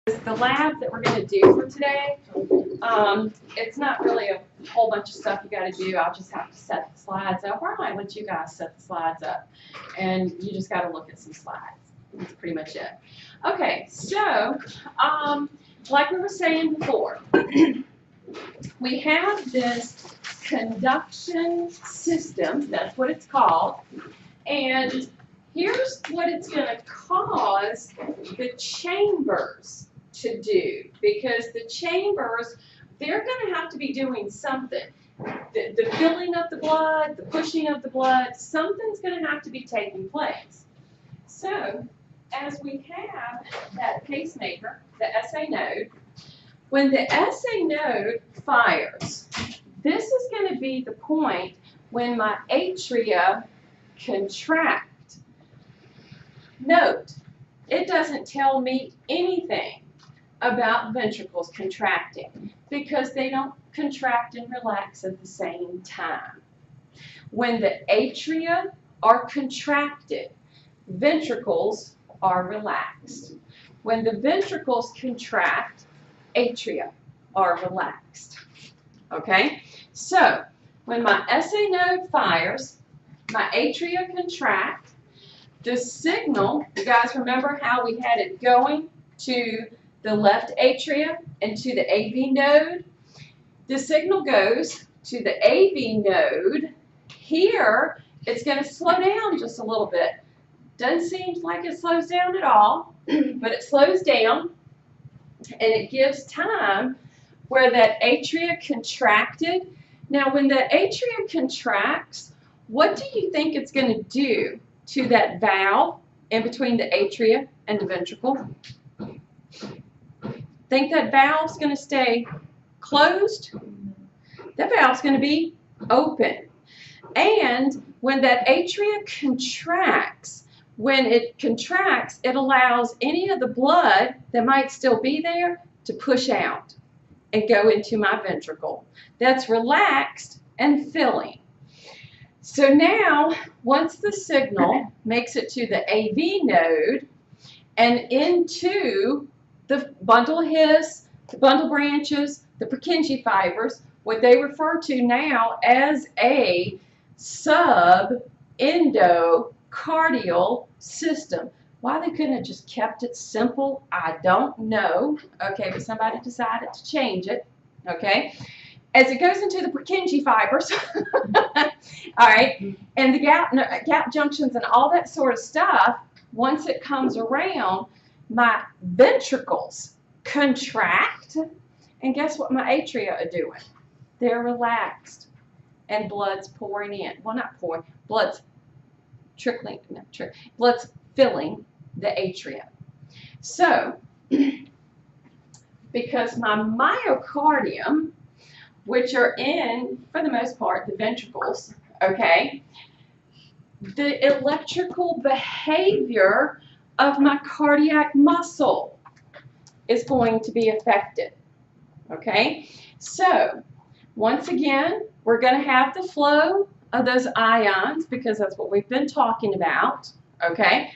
The lab that we're going to do for today, it's not really a whole bunch of stuff you got to do. I'll just have to set the slides up, or I might let you guys set the slides up, and you just got to look at some slides. That's pretty much it. Okay, so like we were saying before, we have this conduction system, that's what it's called, and here's what it's going to cause the chambers to do, because the chambers, they're going to have to be doing something. The filling of the blood, the pushing of the blood, something's going to have to be taking place. So, as we have that pacemaker, the SA node, when the SA node fires, this is going to be the point when my atria contract. Note, it doesn't tell me anything about ventricles contracting because they don't contract and relax at the same time. When the atria are contracted, ventricles are relaxed. When the ventricles contract, atria are relaxed. Okay? So, when my SA node fires, my atria contract. The signal, you guys remember how we had it going to the left atria and to the AV node? The signal goes to the AV node. Here, it's going to slow down just a little bit. Doesn't seem like it slows down at all, but it slows down, and it gives time where that atria contracted. Now, when the atria contracts, what do you think it's going to do to that valve in between the atria and the ventricle? Think that valve's going to stay closed? That valve's going to be open. And when that atria contracts, when it contracts, it allows any of the blood that might still be there to push out and go into my ventricle. That's relaxed and filling. So now, once the signal makes it to the AV node and into the bundle hiss, the bundle branches, the Purkinje fibers, what they refer to now as a sub-endocardial system. Why they couldn't have just kept it simple, I don't know. Okay, but somebody decided to change it. Okay. As it goes into the Purkinje fibers, all right, and the gap junctions and all that sort of stuff, once it comes around, my ventricles contract, and guess what my atria are doing? They're relaxed, and blood's pouring in. Well, not pouring, blood's trickling, blood's filling the atria. So, because my myocardium, which are in, for the most part, the ventricles, okay, the electrical behavior of my cardiac muscle is going to be affected, okay? So, once again, we're going to have the flow of those ions because that's what we've been talking about, okay?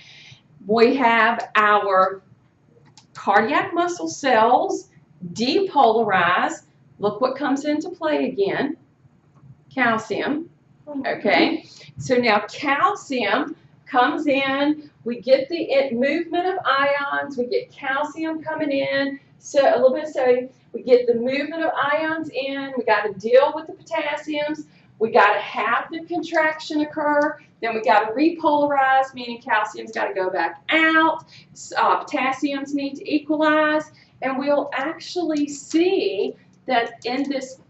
We have our cardiac muscle cells depolarize. Look what comes into play again, calcium, okay? So now calcium comes in, we get the movement of ions, we get calcium coming in, so a little bit of sodium, we get the movement of ions in, we got to deal with the potassiums, we got to have the contraction occur, then we got to repolarize, meaning calcium's got to go back out, potassiums need to equalize, and we'll actually see that in this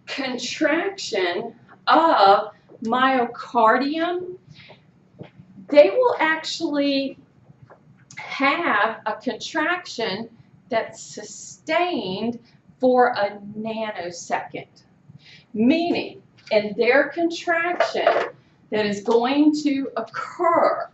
contraction of myocardium, they will actually have a contraction that's sustained for a nanosecond. Meaning, in their contraction that is going to occur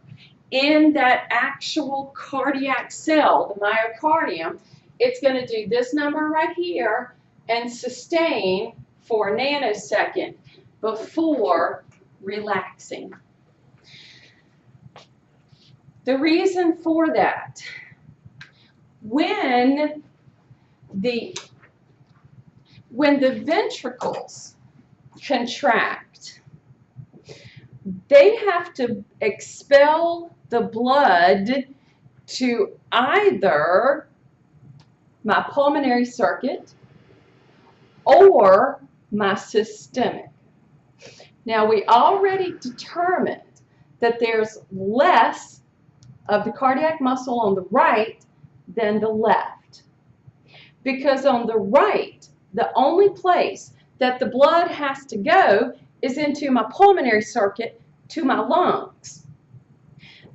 in that actual cardiac cell, the myocardium, it's going to do this number right here and sustain for a nanosecond before relaxing. The reason for that, when the ventricles contract, they have to expel the blood to either my pulmonary circuit or my systemic. Now, we already determined that there's less of the cardiac muscle on the right than the left. Because on the right, the only place that the blood has to go is into my pulmonary circuit to my lungs.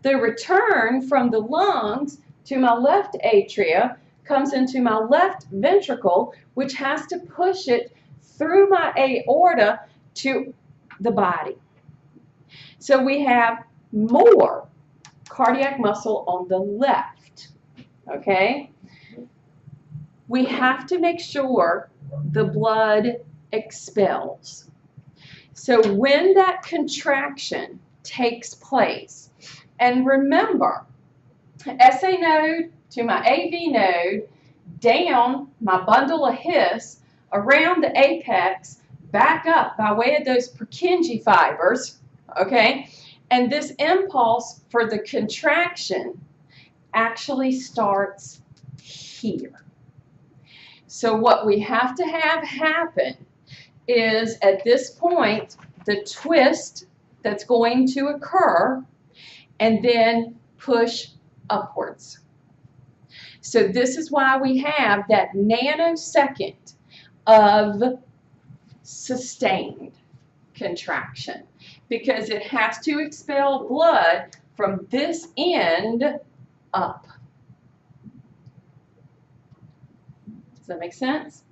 The return from the lungs to my left atria comes into my left ventricle, which has to push it through my aorta to the body. So we have more cardiac muscle on the left, okay? We have to make sure the blood expels. So when that contraction takes place, and remember, SA node to my AV node, down my bundle of His, around the apex, back up by way of those Purkinje fibers, okay? And this impulse for the contraction actually starts here. So what we have to have happen is, at this point, the twist that's going to occur, and then push upwards. So this is why we have that nanosecond of sustained contraction, because it has to expel blood from this end up. Does that make sense?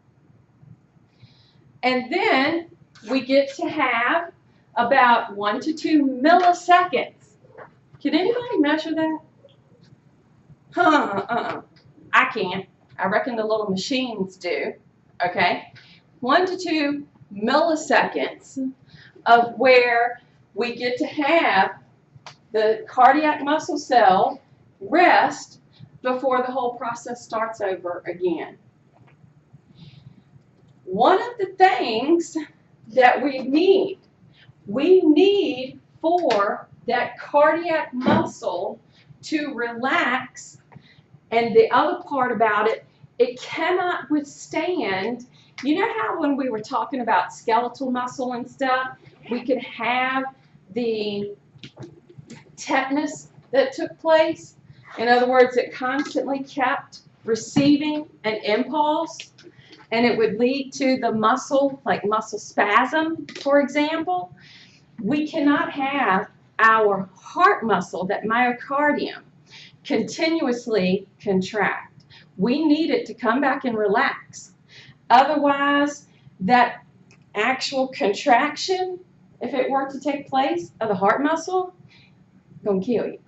And then we get to have about 1 to 2 milliseconds. Can anybody measure that? I can't. I reckon the little machines do. Okay? 1 to 2 milliseconds of where we get to have the cardiac muscle cell rest before the whole process starts over again. One of the things that we need for that cardiac muscle to relax, and the other part about it, it cannot withstand. You know how when we were talking about skeletal muscle and stuff, we could have the tetanus that took place? In other words, it constantly kept receiving an impulse, and it would lead to the muscle, like muscle spasm, for example. We cannot have our heart muscle, that myocardium, continuously contract. We need it to come back and relax. Otherwise, that actual contraction, if it were to take place of the heart muscle, gonna kill you.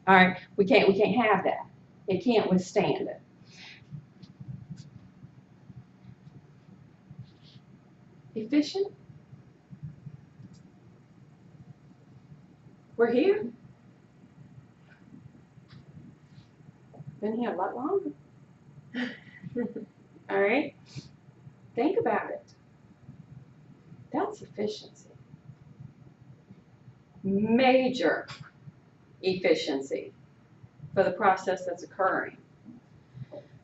All right, we can't have that. It can't withstand it. Efficient? We're here. Been here a lot longer. All right? Think about it. That's efficiency. Major efficiency for the process that's occurring.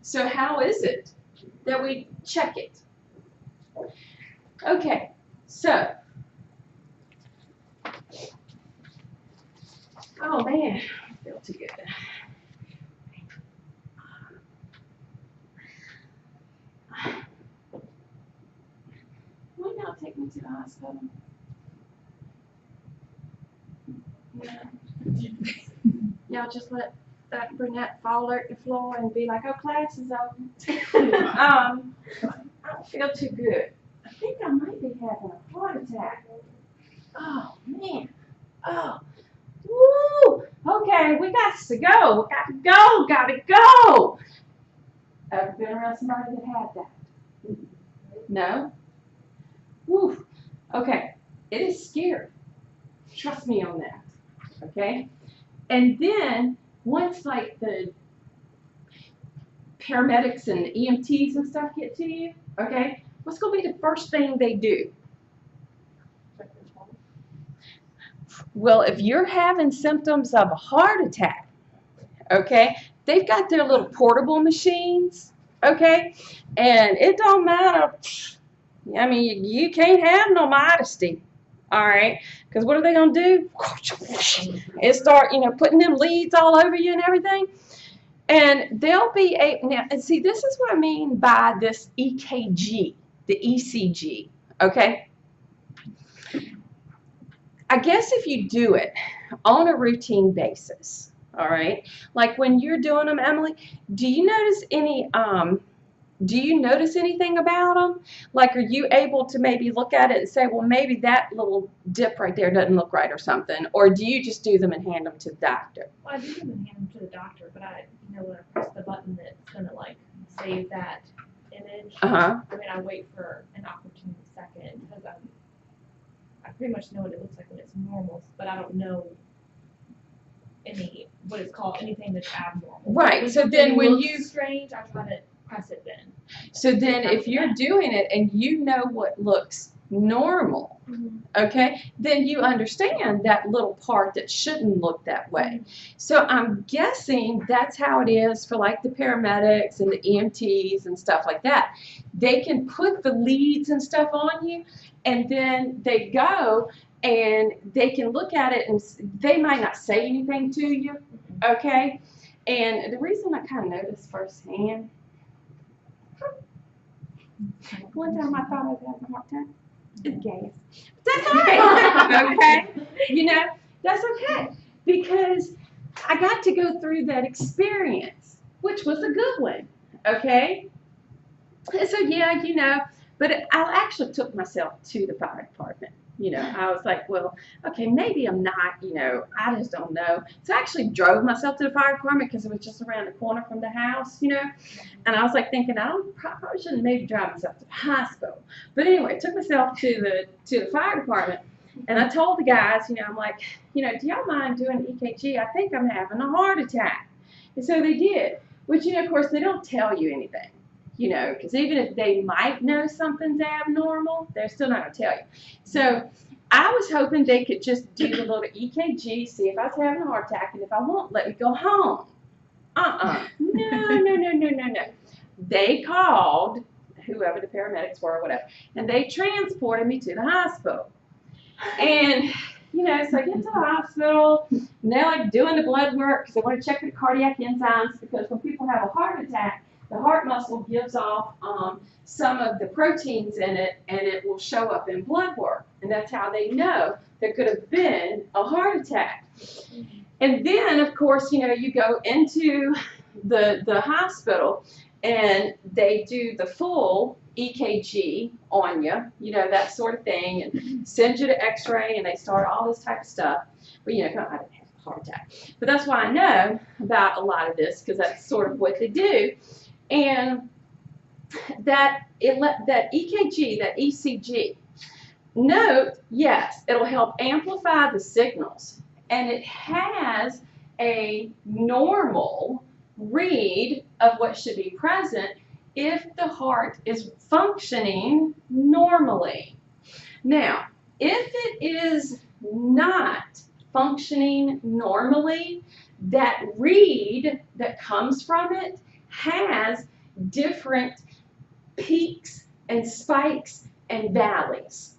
So how is it that we check it? Okay, so, oh man, I feel too good. Why not take me to the hospital? Y'all just let that brunette fall at the floor and be like, oh, class is over. I don't feel too good. I think I might be having a heart attack. Oh, man. Oh. Woo. Okay, we got to go. Gotta go. Ever been around somebody that had that? No? Woo. Okay. It is scary. Trust me on that. Okay? And then, once like paramedics and EMTs and stuff get to you, okay, what's going to be the first thing they do? Well, if you're having symptoms of a heart attack, okay, they've got their little portable machines, okay, and it don't matter. I mean, you can't have no modesty, all right, because what are they going to do? And start, putting them leads all over you and everything. And they'll be able, now, and see, this is what I mean by this EKG, the ECG, okay? I guess if you do it on a routine basis, all right, like when you're doing them, Emily, do you notice anything about them? Like, are you able to maybe look at it and say, well, maybe that little dip right there doesn't look right or something? Or do you just do them and hand them to the doctor? Well, I do them and hand them to the doctor, but when I press the button that's going to, like, save that image, I mean, I wait for an opportune second because I pretty much know what it looks like when it's normal, but I don't know what it's called, anything that's abnormal. Right, so then when you... strange, I try to press it then. So then if you're doing it and you know what looks normal, okay, then you understand that little part that shouldn't look that way. So I'm guessing that's how it is for like the paramedics and the EMTs and stuff like that. They can put the leads and stuff on you, and then they go and they can look at it and they might not say anything to you, okay? And the reason I kind of know this firsthand, one time I thought I was having a heart attack. It's gas. That's all right. Okay? That's okay. Because I got to go through that experience, which was a good one. Okay? And so, yeah, but I actually took myself to the fire department. I was like, well, okay, maybe I'm not, I just don't know. So I actually drove myself to the fire department because it was just around the corner from the house, and I was like thinking, I probably shouldn't maybe drive myself to the hospital. But anyway, I took myself to the fire department, and I told the guys, I'm like, do y'all mind doing an EKG? I think I'm having a heart attack. And so they did, which, of course, they don't tell you anything. Because even if they might know something's abnormal, they're still not going to tell you. So I was hoping they could just do the little EKG, see if I was having a heart attack, and if I won't, let me go home. No. They called whoever the paramedics were or whatever, and they transported me to the hospital. And, so I get to the hospital, and they're like doing the blood work because they want to check the cardiac enzymes, because when people have a heart attack, the heart muscle gives off some of the proteins in it, and it will show up in blood work. And that's how they know there could have been a heart attack. And then, of course, you go into the hospital, and they do the full EKG on you, that sort of thing, and send you to x-ray, and they start all this type of stuff. But, I didn't have a heart attack. But that's why I know about a lot of this, because that's sort of what they do. And that EKG, that ECG, note, yes, it'll help amplify the signals, and it has a normal read of what should be present if the heart is functioning normally. Now, if it is not functioning normally, that read that comes from it has different peaks and spikes and valleys,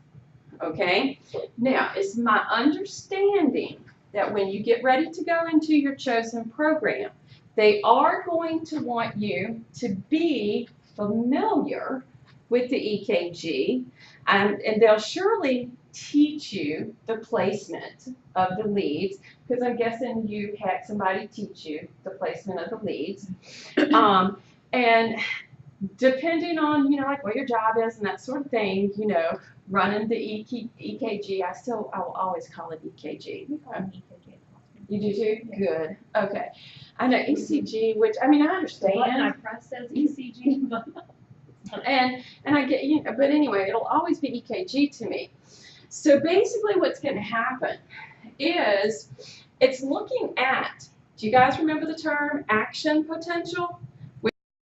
okay? Now, it's my understanding that when you get ready to go into your chosen program, they are going to want you to be familiar with the EKG, and they'll surely teach you the placement of the leads, because I'm guessing you had somebody teach you the placement of the leads. And depending on, like what your job is and that sort of thing, running the EKG, I will always call it EKG. We call it EKG. You do too? Yeah. Good. Okay. I know ECG, which, I understand. The button I press says ECG, but... and I get, but anyway, it'll always be EKG to me. So basically what's going to happen is it's looking at, do you guys remember the term action potential?